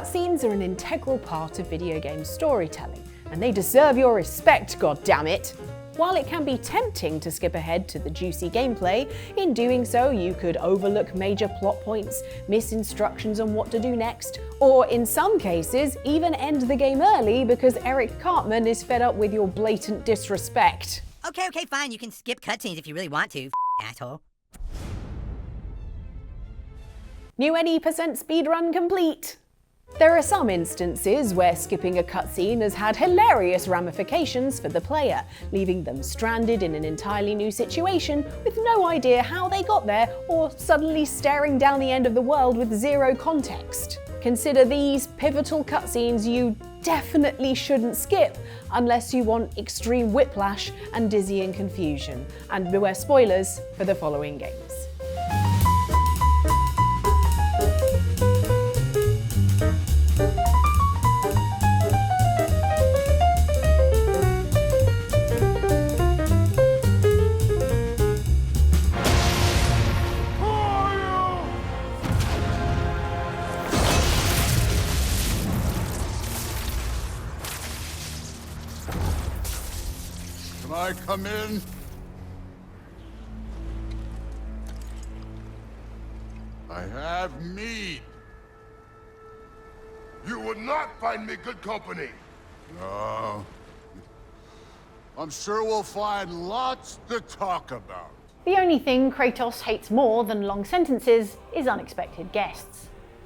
Cutscenes are an integral part of video game storytelling, and they deserve your respect, goddammit! While it can be tempting to skip ahead to the juicy gameplay, in doing so you could overlook major plot points, miss instructions on what to do next, or in some cases, even end the game early because Eric Cartman is fed up with your blatant disrespect. Okay, fine, you can skip cutscenes if you really want to, asshole. New any % speedrun complete! There are some instances where skipping a cutscene has had hilarious ramifications for the player, leaving them stranded in an entirely new situation with no idea how they got there or suddenly staring down the end of the world with zero context. Consider these pivotal cutscenes you definitely shouldn't skip unless you want extreme whiplash and dizzying confusion, and beware spoilers for the following games. Can I come in? I have mead. You would not find me good company. No. I'm sure we'll find lots to talk about. The only thing Kratos hates more than long sentences is unexpected guests.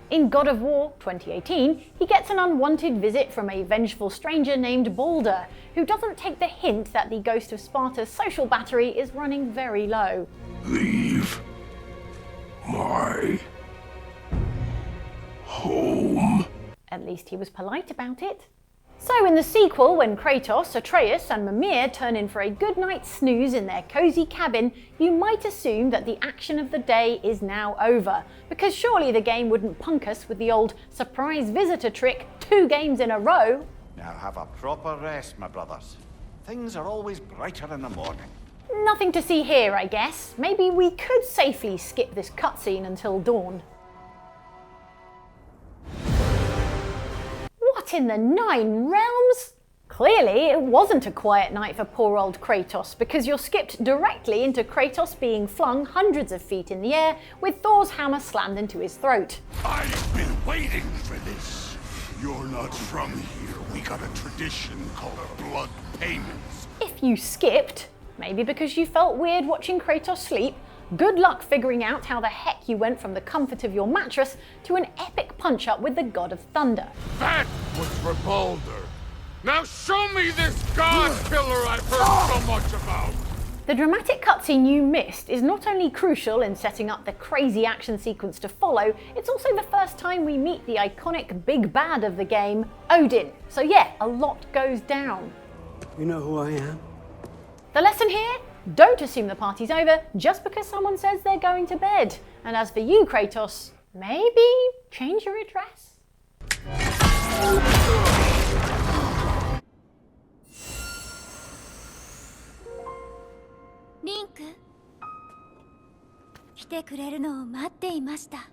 In God of War 2018, he gets an unwanted visit from a vengeful stranger named Baldur, who doesn't take the hint that the Ghost of Sparta's social battery is running very low. Leave my home. At least he was polite about it. So in the sequel, when Kratos, Atreus and Mimir turn in for a good night's snooze in their cozy cabin, you might assume that the action of the day is now over, because surely the game wouldn't punk us with the old surprise visitor trick 2 games in a row. Now have a proper rest, my brothers. Things are always brighter in the morning. Nothing to see here, I guess. Maybe we could safely skip this cutscene until dawn. What in the 9 realms? Clearly, it wasn't a quiet night for poor old Kratos, because you're skipped directly into Kratos being flung hundreds of feet in the air with Thor's hammer slammed into his throat. I've been waiting for this. You're not from here. We got a tradition called blood payments. If you skipped, maybe because you felt weird watching Kratos sleep, good luck figuring out how the heck you went from the comfort of your mattress to an epic punch-up with the God of Thunder. That was for Baldur. Now show me this god killer I've heard so much about. The dramatic cutscene you missed is not only crucial in setting up the crazy action sequence to follow, it's also the first time we meet the iconic big bad of the game, Odin. So yeah, a lot goes down. You know who I am? The lesson here? Don't assume the party's over just because someone says they're going to bed. And as for you, Kratos, maybe change your address? Link, 来てくれるのを待っていました。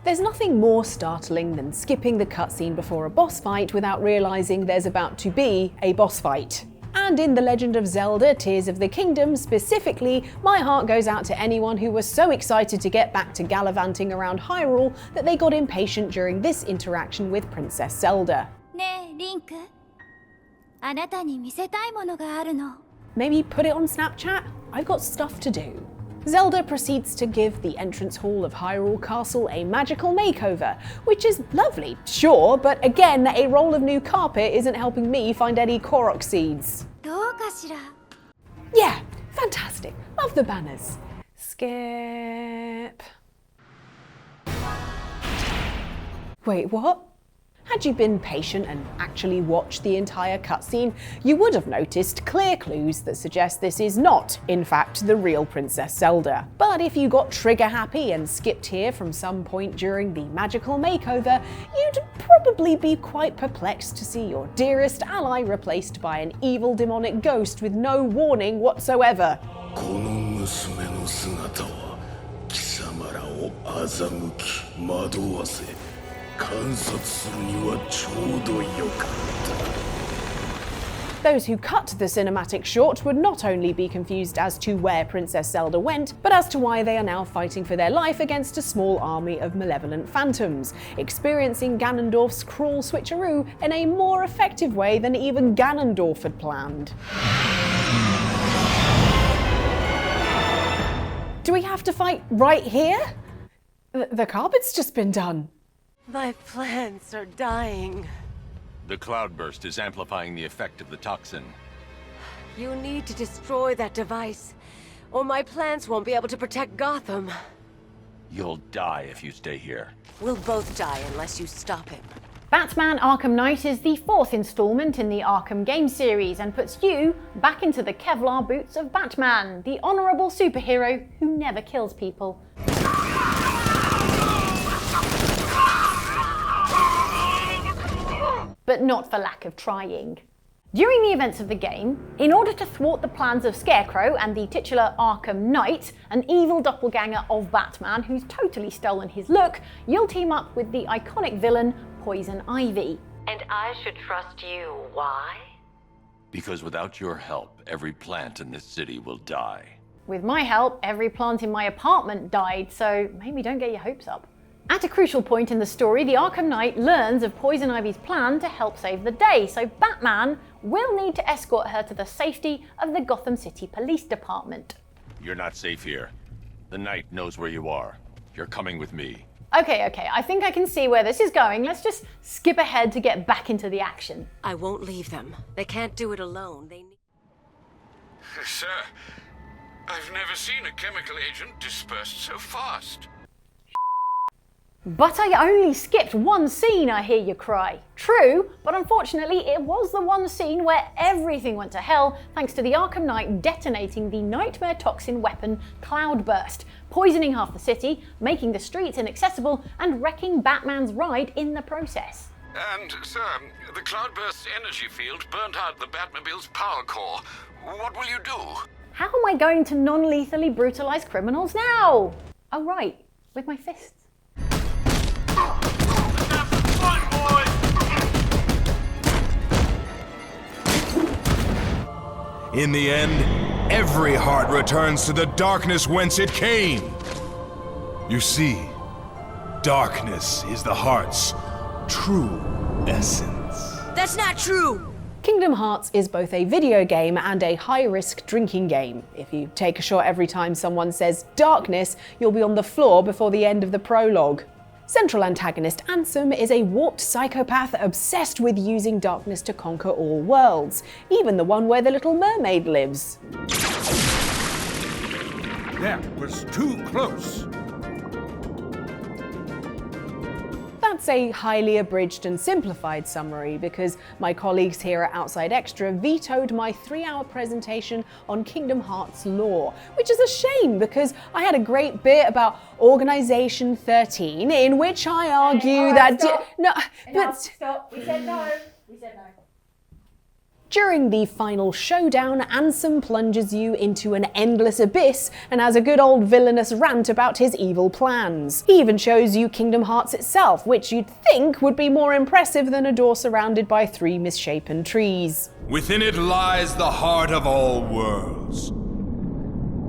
There's nothing more startling than skipping the cutscene before a boss fight without realizing there's about to be a boss fight. And in The Legend of Zelda Tears of the Kingdom specifically, my heart goes out to anyone who was so excited to get back to gallivanting around Hyrule that they got impatient during this interaction with Princess Zelda. ねえ、リンク。あなたに見せたいものがあるの。 Maybe put it on Snapchat? I've got stuff to do. Zelda proceeds to give the entrance hall of Hyrule Castle a magical makeover, which is lovely, sure, but again, a roll of new carpet isn't helping me find any Korok seeds. どうかしら? Yeah, fantastic. Love the banners. Skip. Wait, what? Had you been patient and actually watched the entire cutscene, you would have noticed clear clues that suggest this is not, in fact, the real Princess Zelda. But if you got trigger happy and skipped here from some point during the magical makeover, you'd probably be quite perplexed to see your dearest ally replaced by an evil demonic ghost with no warning whatsoever. この娘の姿は貴様らを欺き惑わせ観察するにはちょうどよかった。 Those who cut the cinematic short would not only be confused as to where Princess Zelda went, but as to why they are now fighting for their life against a small army of malevolent phantoms, experiencing Ganondorf's cruel switcheroo in a more effective way than even Ganondorf had planned. Do we have to fight right here? The carpet's just been done. My plants are dying. The cloudburst is amplifying the effect of the toxin. You need to destroy that device, or my plants won't be able to protect Gotham. You'll die if you stay here. We'll both die unless you stop him. Batman Arkham Knight is the 4th installment in the Arkham game series and puts you back into the Kevlar boots of Batman, the honourable superhero who never kills people. But not for lack of trying. During the events of the game, in order to thwart the plans of Scarecrow and the titular Arkham Knight, an evil doppelganger of Batman who's totally stolen his look, you'll team up with the iconic villain Poison Ivy. And I should trust you. Why? Because without your help, every plant in this city will die. With my help, every plant in my apartment died, so maybe don't get your hopes up. At a crucial point in the story, the Arkham Knight learns of Poison Ivy's plan to help save the day, so Batman will need to escort her to the safety of the Gotham City Police Department. You're not safe here. The Knight knows where you are. You're coming with me. Okay, I think I can see where this is going. Let's just skip ahead to get back into the action. I won't leave them. They can't do it alone. They need... Sir, I've never seen a chemical agent dispersed so fast. But I only skipped one scene, I hear you cry. True, but unfortunately it was the one scene where everything went to hell thanks to the Arkham Knight detonating the nightmare toxin weapon Cloudburst, poisoning half the city, making the streets inaccessible, and wrecking Batman's ride in the process. And, sir, the Cloudburst's energy field burned out the Batmobile's power core. What will you do? How am I going to non-lethally brutalise criminals now? Oh right, with my fists. In the end, every heart returns to the darkness whence it came. You see, darkness is the heart's true essence. That's not true! Kingdom Hearts is both a video game and a high-risk drinking game. If you take a shot every time someone says darkness, you'll be on the floor before the end of the prologue. Central antagonist Ansem is a warped psychopath obsessed with using darkness to conquer all worlds, even the one where the Little Mermaid lives. That was too close. That's a highly abridged and simplified summary because my colleagues here at Outside Xtra vetoed my 3-hour presentation on Kingdom Hearts lore, which is a shame because I had a great bit about Organization 13 in which I argue Stop. We said no. During the final showdown, Ansem plunges you into an endless abyss and has a good old villainous rant about his evil plans. He even shows you Kingdom Hearts itself, which you'd think would be more impressive than a door surrounded by 3 misshapen trees. Within it lies the heart of all worlds.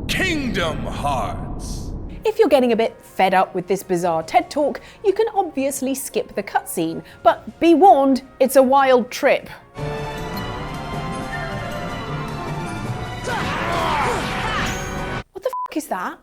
Kingdom Hearts. If you're getting a bit fed up with this bizarre TED Talk, you can obviously skip the cutscene, but be warned, it's a wild trip. What the f*** is that?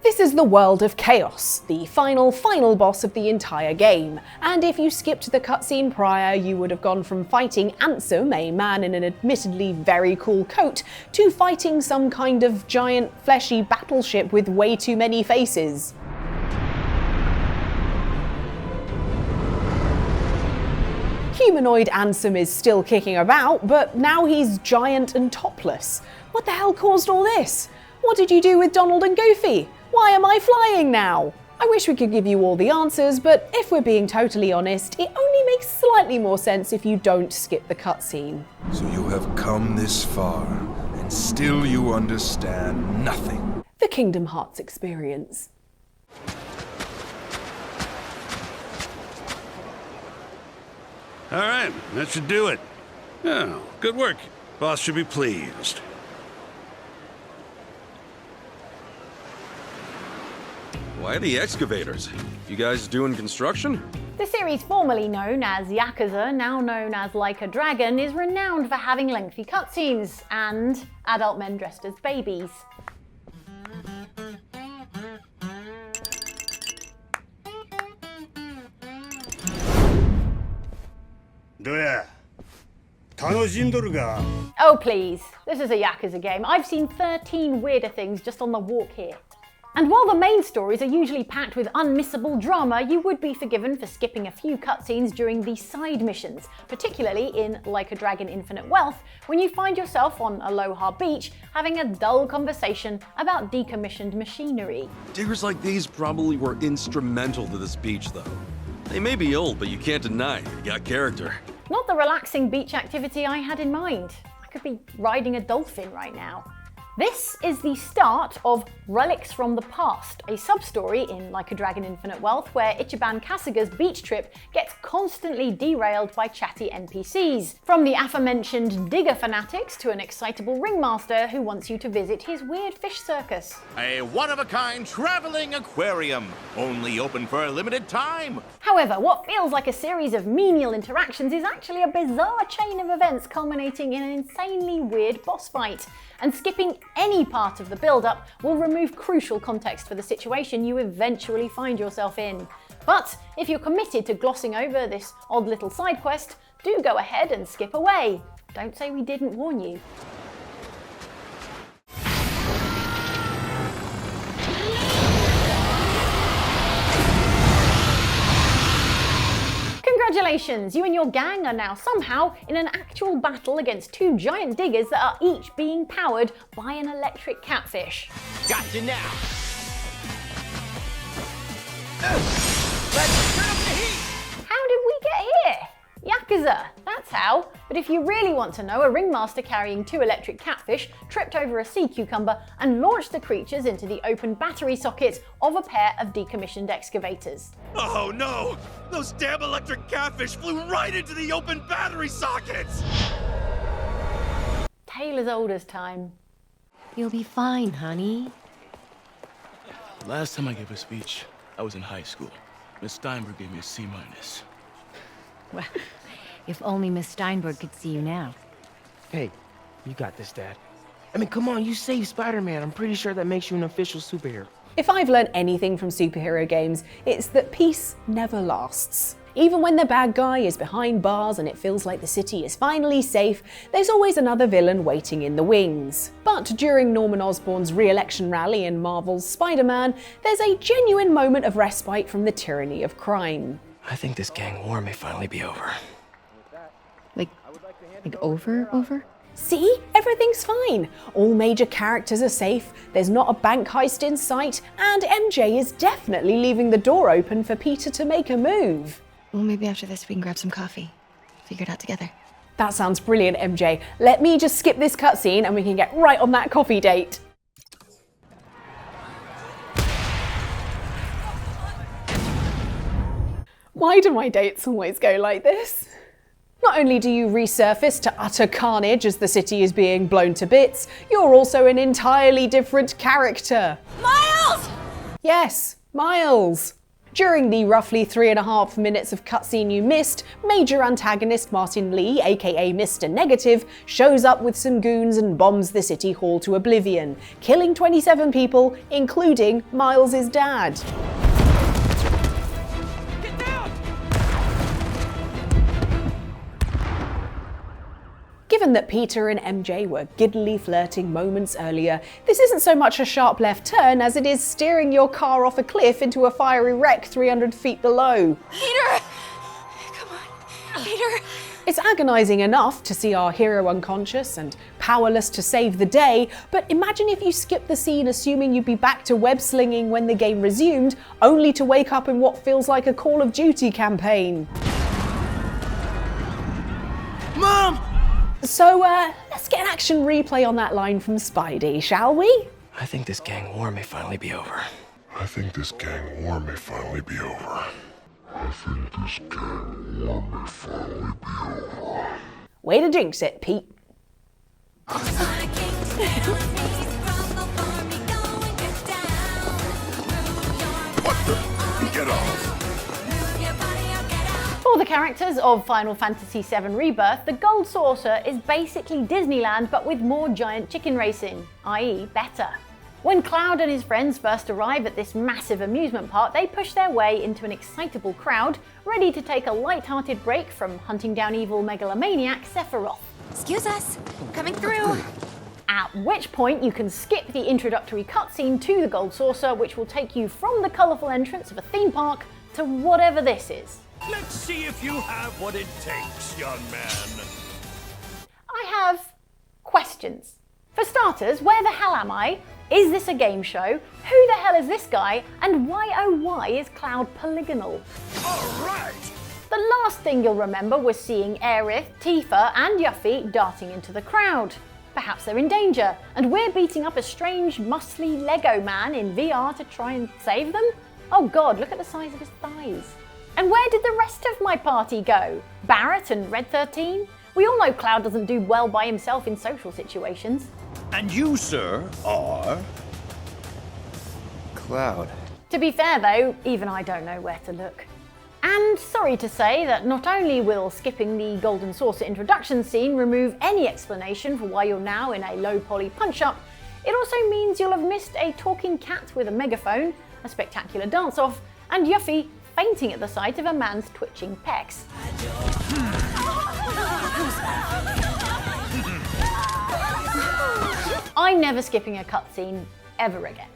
This is the world of Chaos, the final boss of the entire game. And if you skipped the cutscene prior, you would have gone from fighting Ansem, a man in an admittedly very cool coat, to fighting some kind of giant fleshy battleship with way too many faces. Humanoid Ansem is still kicking about, but now he's giant and topless. What the hell caused all this? What did you do with Donald and Goofy? Why am I flying now? I wish we could give you all the answers, but if we're being totally honest, it only makes slightly more sense if you don't skip the cutscene. So you have come this far, and still you understand nothing. The Kingdom Hearts experience. All right, that should do it. Oh, good work. Boss should be pleased. Why the excavators? You guys doing construction? The series formerly known as Yakuza, now known as Like a Dragon, is renowned for having lengthy cutscenes and adult men dressed as babies. Oh please, this is a Yakuza game. I've seen 13 weirder things just on the walk here. And while the main stories are usually packed with unmissable drama, you would be forgiven for skipping a few cutscenes during the side missions, particularly in Like a Dragon Infinite Wealth, when you find yourself on Aloha Beach having a dull conversation about decommissioned machinery. Diggers like these probably were instrumental to this beach, though. They may be old, but you can't deny they got character. Not the relaxing beach activity I had in mind. I could be riding a dolphin right now. This is the start of Relics from the Past, a sub-story in Like a Dragon Infinite Wealth where Ichiban Kasuga's beach trip gets constantly derailed by chatty NPCs. From the aforementioned digger fanatics to an excitable ringmaster who wants you to visit his weird fish circus. A one-of-a-kind traveling aquarium, only open for a limited time. However, what feels like a series of menial interactions is actually a bizarre chain of events culminating in an insanely weird boss fight. And skipping any part of the build-up will remove crucial context for the situation you eventually find yourself in. But if you're committed to glossing over this odd little side quest, do go ahead and skip away. Don't say we didn't warn you. Congratulations, you and your gang are now somehow in an actual battle against two giant diggers that are each being powered by an electric catfish. Gotcha now. Let's turn up the heat. How did we get here? Yakuza, that's how. But if you really want to know, a ringmaster carrying two electric catfish tripped over a sea cucumber and launched the creatures into the open battery sockets of a pair of decommissioned excavators. Oh no! Those damn electric catfish flew right into the open battery sockets! Tale as old as time. You'll be fine, honey. Last time I gave a speech, I was in high school. Miss Steinberg gave me a C-. Well, if only Miss Steinberg could see you now. Hey, you got this, Dad. I mean, come on, you saved Spider-Man. I'm pretty sure that makes you an official superhero. If I've learned anything from superhero games, it's that peace never lasts. Even when the bad guy is behind bars and it feels like the city is finally safe, there's always another villain waiting in the wings. But during Norman Osborn's re-election rally in Marvel's Spider-Man, there's a genuine moment of respite from the tyranny of crime. I think this gang war may finally be over. Like over? See? Everything's fine. All major characters are safe, there's not a bank heist in sight, and MJ is definitely leaving the door open for Peter to make a move. Well, maybe after this we can grab some coffee. Figure it out together. That sounds brilliant, MJ. Let me just skip this cutscene and we can get right on that coffee date. Why do my dates always go like this? Not only do you resurface to utter carnage as the city is being blown to bits, you're also an entirely different character. Miles! Yes, Miles. During the roughly 3.5 minutes of cutscene you missed, major antagonist Martin Lee, aka Mr. Negative, shows up with some goons and bombs the city hall to oblivion, killing 27 people, including Miles' dad. Given that Peter and MJ were giddily flirting moments earlier, this isn't so much a sharp left turn as it is steering your car off a cliff into a fiery wreck 300 feet below. Peter! Come on, Peter! It's agonizing enough to see our hero unconscious and powerless to save the day, but imagine if you skipped the scene assuming you'd be back to web slinging when the game resumed, only to wake up in what feels like a Call of Duty campaign. Mom! So, let's get an action replay on that line from Spidey, shall we? I think this gang war may finally be over. I think this gang war may finally be over. I think this gang war may finally be over. Way to jinx it, Pete. Get off! For the characters of Final Fantasy VII Rebirth, the Gold Saucer is basically Disneyland but with more giant chicken racing, i.e. better. When Cloud and his friends first arrive at this massive amusement park, they push their way into an excitable crowd, ready to take a light-hearted break from hunting down evil megalomaniac Sephiroth. Excuse us, coming through. At which point you can skip the introductory cutscene to the Gold Saucer, which will take you from the colourful entrance of a theme park to whatever this is. Let's see if you have what it takes, young man. I have questions. For starters, where the hell am I? Is this a game show? Who the hell is this guy? And why oh why is Cloud polygonal? Alright! The last thing you'll remember was seeing Aerith, Tifa and Yuffie darting into the crowd. Perhaps they're in danger, and we're beating up a strange, muscly Lego man in VR to try and save them? Oh god, look at the size of his thighs. And where did the rest of my party go? Barrett and Red 13? We all know Cloud doesn't do well by himself in social situations. And you, sir, are... Cloud. To be fair though, even I don't know where to look. And sorry to say that not only will skipping the Golden Saucer introduction scene remove any explanation for why you're now in a low poly punch-up, it also means you'll have missed a talking cat with a megaphone, a spectacular dance-off, and Yuffie fainting at the sight of a man's twitching pecs. I'm never skipping a cutscene ever again.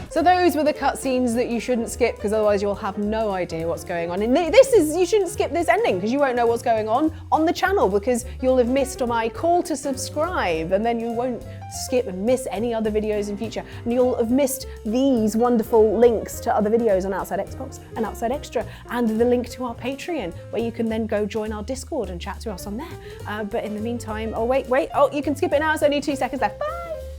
So those were the cutscenes that you shouldn't skip, because otherwise you'll have no idea what's going on. And you shouldn't skip this ending because you won't know what's going on the channel, because you'll have missed my call to subscribe, and then you won't skip and miss any other videos in future. And you'll have missed these wonderful links to other videos on Outside Xbox and Outside Extra, and the link to our Patreon, where you can then go join our Discord and chat to us on there. But in the meantime, oh wait, you can skip it now. It's only 2 seconds left. Bye!